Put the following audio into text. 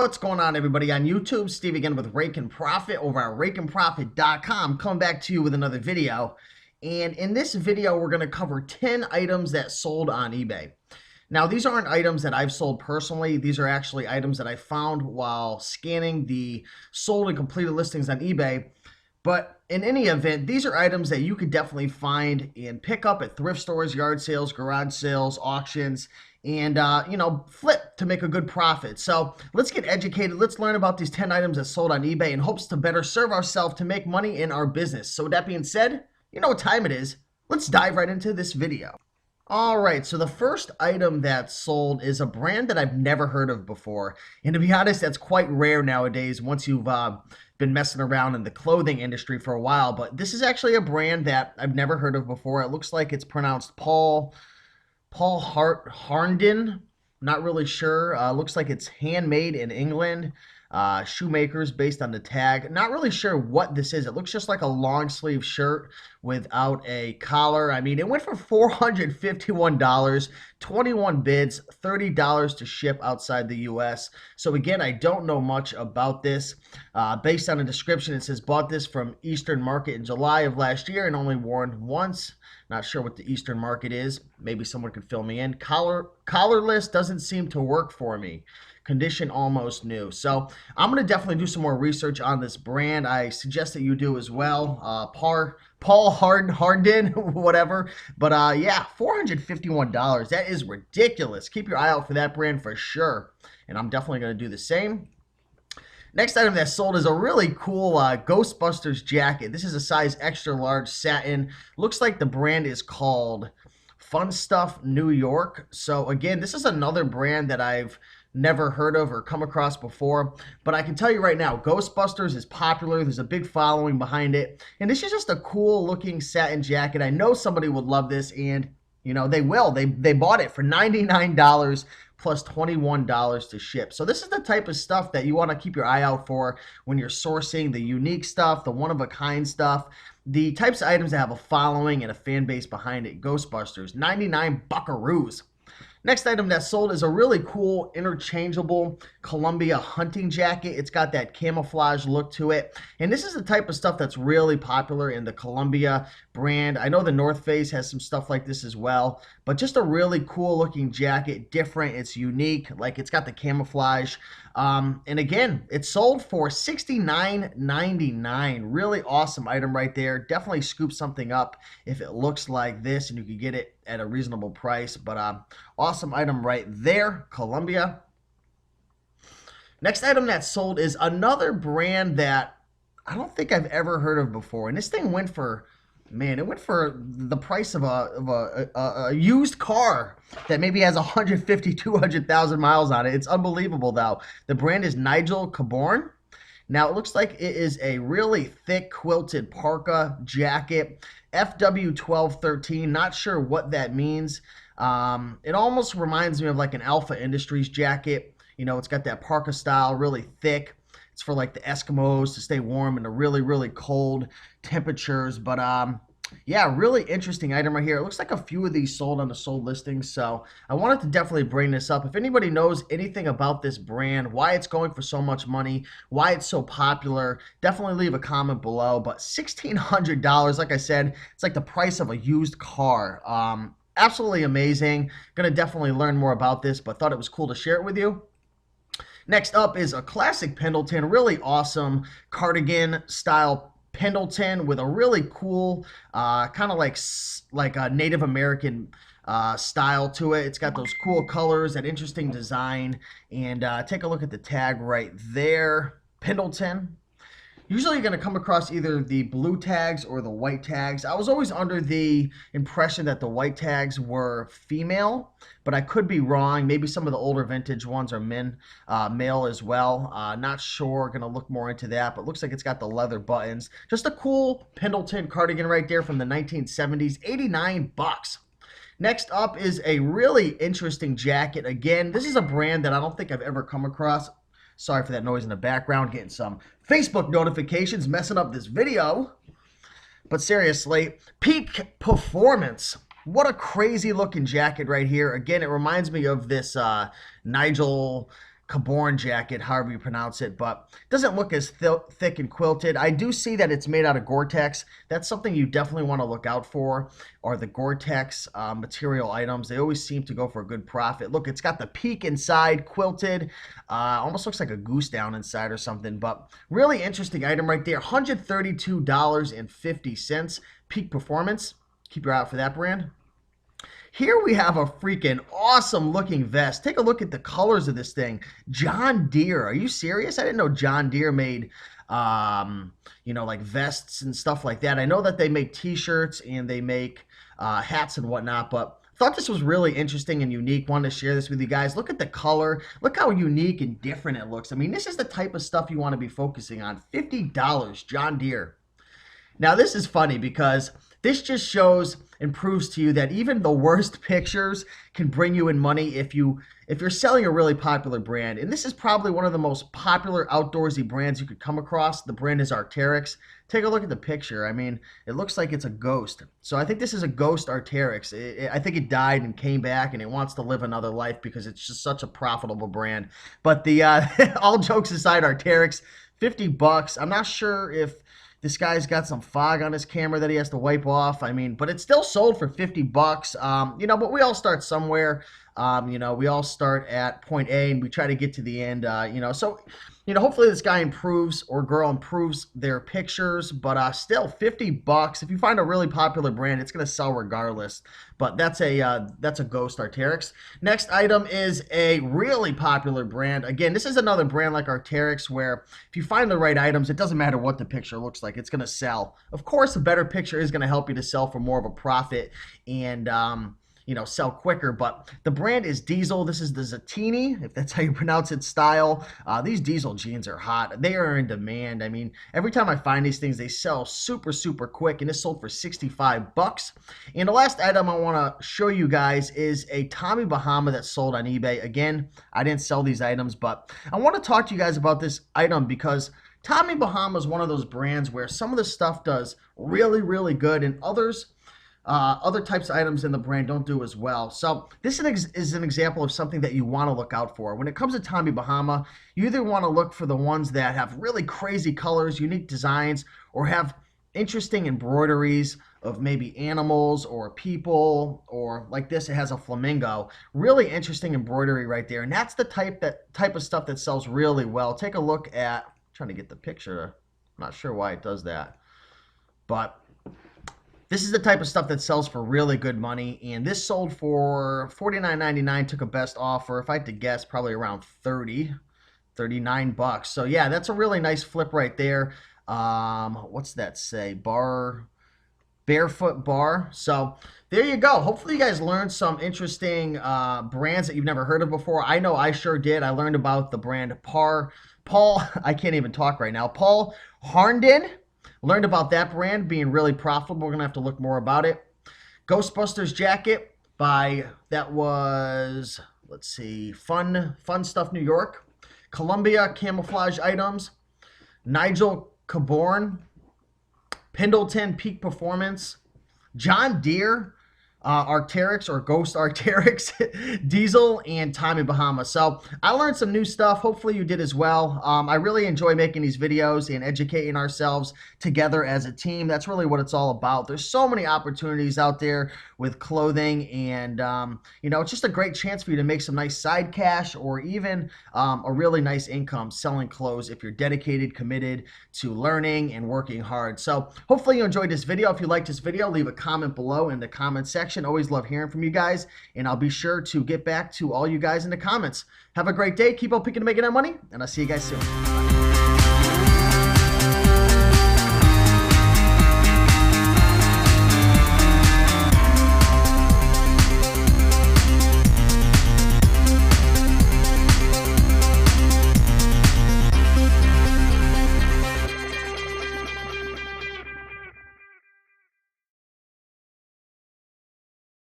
What's going on, everybody on YouTube? Steve again with Rake and Profit over at rakeandprofit.com, coming back to you with another video. And in this video, we're going to cover 10 items that sold on eBay. Now, these aren't items that I've sold personally. These are actually items that I found while scanning the sold and completed listings on eBay. But in any event, these are items that you could definitely find and pick up at thrift stores, yard sales, garage sales, auctions, and flip to make a good profit. So let's get educated. Let's learn about these 10 items that sold on eBay in hopes to better serve ourselves to make money in our business. So with that being said, you know what time it is. Let's dive right into this video. All right, so the first item that sold is a brand that I've never heard of before. And to be honest, that's quite rare nowadays once you've been messing around in the clothing industry for a while. But this is actually a brand that I've never heard of before. It looks like it's pronounced Paul Harnden. Not really sure. Looks like it's handmade in England. Shoemakers based on the tag. Not really sure what this is. It looks just like a long sleeve shirt without a collar. I mean, it went for $451, 21 bids, $30 to ship outside the US. So again, I don't know much about this. Based on the description, it says bought this from Eastern Market in July of last year and only worn once. Not sure what the Eastern Market is. Maybe someone could fill me in. Collarless doesn't seem to work for me. Condition almost new. So I'm going to definitely do some more research on this brand. I suggest that you do as well. Paul Harnden, whatever. But yeah, $451. That is ridiculous. Keep your eye out for that brand for sure. And I'm definitely going to do the same. Next item that sold is a really cool Ghostbusters jacket. This is a size extra large satin. Looks like the brand is called Fun Stuff New York. So again, this is another brand that I've never heard of or come across before, but I can tell you right now, Ghostbusters is popular. There's a big following behind it, and this is just a cool looking satin jacket. I know somebody would love this, and you know they will. They bought it for $99 plus $21 to ship. So this is the type of stuff that you want to keep your eye out for when you're sourcing the unique stuff, the one-of-a-kind stuff, the types of items that have a following and a fan base behind it. Ghostbusters, 99 buckaroos. Next item that sold is a really cool interchangeable Columbia hunting jacket. It's got that camouflage look to it. And this is the type of stuff that's really popular in the Columbia brand. I know the North Face has some stuff like this as well, but just a really cool looking jacket, different, it's unique, like it's got the camouflage. And again, it sold for $69.99. Really awesome item right there. Definitely scoop something up if it looks like this and you can get it at a reasonable price. But awesome item right there, Columbia. Next item that sold is another brand that I don't think I've ever heard of before. And this thing went for, man, it went for the price of a used car that maybe has 150, 200,000 miles on it. It's unbelievable, though. The brand is Nigel Caborn. Now, it looks like it is a really thick quilted parka jacket, FW1213. Not sure what that means. It almost reminds me of like an Alpha Industries jacket. You know, it's got that parka style, really thick. It's for like the Eskimos to stay warm in the really, really cold temperatures. But yeah, really interesting item right here. It looks like a few of these sold on the sold listings. So I wanted to definitely bring this up. If anybody knows anything about this brand, why it's going for so much money, why it's so popular, definitely leave a comment below. But $1,600, like I said, it's like the price of a used car. Absolutely amazing. Gonna definitely learn more about this, but thought it was cool to share it with you. Next up is a classic Pendleton, really awesome cardigan style Pendleton with a really cool kind of like a Native American style to it. It's got those cool colors, that interesting design, and take a look at the tag right there, Pendleton. Usually you're going to come across either the blue tags or the white tags. I was always under the impression that the white tags were female, but I could be wrong. Maybe some of the older vintage ones are male as well. Not sure. Going to look more into that, but looks like it's got the leather buttons. Just a cool Pendleton cardigan right there from the 1970s. 89 bucks. Next up is a really interesting jacket. Again, this is a brand that I don't think I've ever come across. Sorry for that noise in the background, getting some Facebook notifications messing up this video. But seriously, Peak Performance. What a crazy looking jacket right here. Again, it reminds me of this Nigel caborn jacket, however you pronounce it, but it doesn't look as thick and quilted. I do see that it's made out of Gore-Tex. That's something you definitely want to look out for, are the Gore-Tex material items. They always seem to go for a good profit. Look, it's got the peak inside, quilted. Almost looks like a goose down inside or something, but really interesting item right there. $132.50. Peak Performance. Keep your eye out for that brand. Here we have a freaking awesome looking vest. Take a look at the colors of this thing. John Deere. Are you serious? I didn't know John Deere made, like vests and stuff like that. I know that they make t-shirts and they make hats and whatnot, but I thought this was really interesting and unique. Wanted to share this with you guys. Look at the color. Look how unique and different it looks. I mean, this is the type of stuff you want to be focusing on. $50, John Deere. Now, this is funny because this just shows and proves to you that even the worst pictures can bring you in money if you're selling a really popular brand. And this is probably one of the most popular outdoorsy brands you could come across. The brand is Arc'teryx. Take a look at the picture. I mean, it looks like it's a ghost. So I think this is a ghost Arc'teryx. I think it died and came back, and it wants to live another life because it's just such a profitable brand. But the all jokes aside, Arc'teryx, $50. I'm not sure if this guy's got some fog on his camera that he has to wipe off. I mean, but it's still sold for $50. But we all start somewhere. We all start at point A and we try to get to the end. So hopefully this guy improves or girl improves their pictures. But still, $50. If you find a really popular brand, it's gonna sell regardless. But that's a ghost Arc'teryx. Next item is a really popular brand. Again, this is another brand like Arc'teryx where if you find the right items, it doesn't matter what the picture looks like, it's gonna sell. Of course, a better picture is gonna help you to sell for more of a profit and sell quicker. But the brand is Diesel. This is the Zatini, if that's how you pronounce it, style. These Diesel jeans are hot. They are in demand. I mean, every time I find these things, they sell super, super quick, and this sold for $65. And the last item I want to show you guys is a Tommy Bahama that sold on eBay. Again, I didn't sell these items, but I want to talk to you guys about this item because Tommy Bahama is one of those brands where some of the stuff does really, really good, and other types of items in the brand don't do as well. So this is an example of something that you want to look out for. When it comes to Tommy Bahama, you either want to look for the ones that have really crazy colors, unique designs, or have interesting embroideries of maybe animals or people, or like this, it has a flamingo. Really interesting embroidery right there. And that's the type of stuff that sells really well. Take a look at, I'm trying to get the picture. I'm not sure why it does that. But this is the type of stuff that sells for really good money, and this sold for $49.99, took a best offer. If I had to guess, probably around $39. So yeah, that's a really nice flip right there. What's that say? Barefoot bar. So there you go. Hopefully you guys learned some interesting brands that you've never heard of before. I know I sure did. I learned about the brand Paul, I can't even talk right now. Paul Harnden. Learned about that brand being really profitable. We're going to have to look more about it. Ghostbusters jacket that was, let's see, Fun Stuff New York. Columbia camouflage items. Nigel Caborn. Pendleton Peak Performance. John Deere. Arc'teryx or Ghost Arc'teryx, Diesel, and Tommy Bahama. So I learned some new stuff. Hopefully you did as well. I really enjoy making these videos and educating ourselves together as a team. That's really what it's all about. There's so many opportunities out there with clothing, and it's just a great chance for you to make some nice side cash or even a really nice income selling clothes if you're dedicated, committed to learning and working hard. So hopefully you enjoyed this video. If you liked this video, leave a comment below in the comment section. Always love hearing from you guys, and I'll be sure to get back to all you guys in the comments. Have a great day. Keep on picking and making that money, and I'll see you guys soon. Bye.